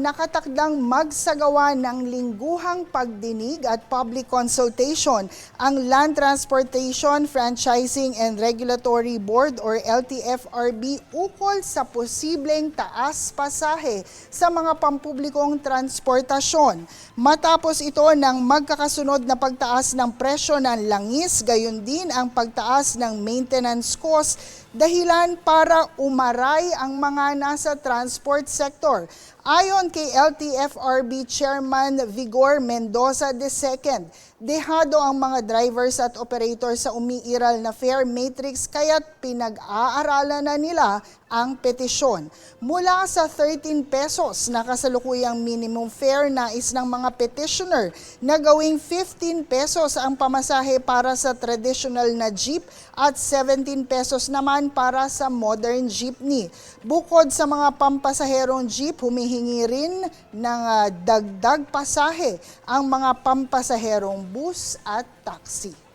nakatakdang magsagawa ng lingguhang pagdinig at public consultation ang Land Transportation Franchising and Regulatory Board or LTFRB ukol sa posibleng taas pasahe sa mga pampublikong transportasyon. Matapos ito ng magkakasunod na pagtaas ng presyo ng langis, gayon din ang pagtaas ng maintenance cost dahilan para umaray ang mga nasa transport sector. Ayon kay LTFRB Chairman Vigor Mendoza II, dehado ang mga drivers at operators sa umiiral na fare matrix kaya't pinag-aaralan na nila ang petisyon. Mula sa 13 pesos na kasalukuyang minimum fare nais ng mga petitioner na gawing 15 pesos ang pamasahe para sa traditional na jeep at 17 pesos naman para sa modern jeepney. Bukod sa mga pampasaherong jeep, humihingi rin ng dagdag pasahe ang mga pampasaherong bus at taxi.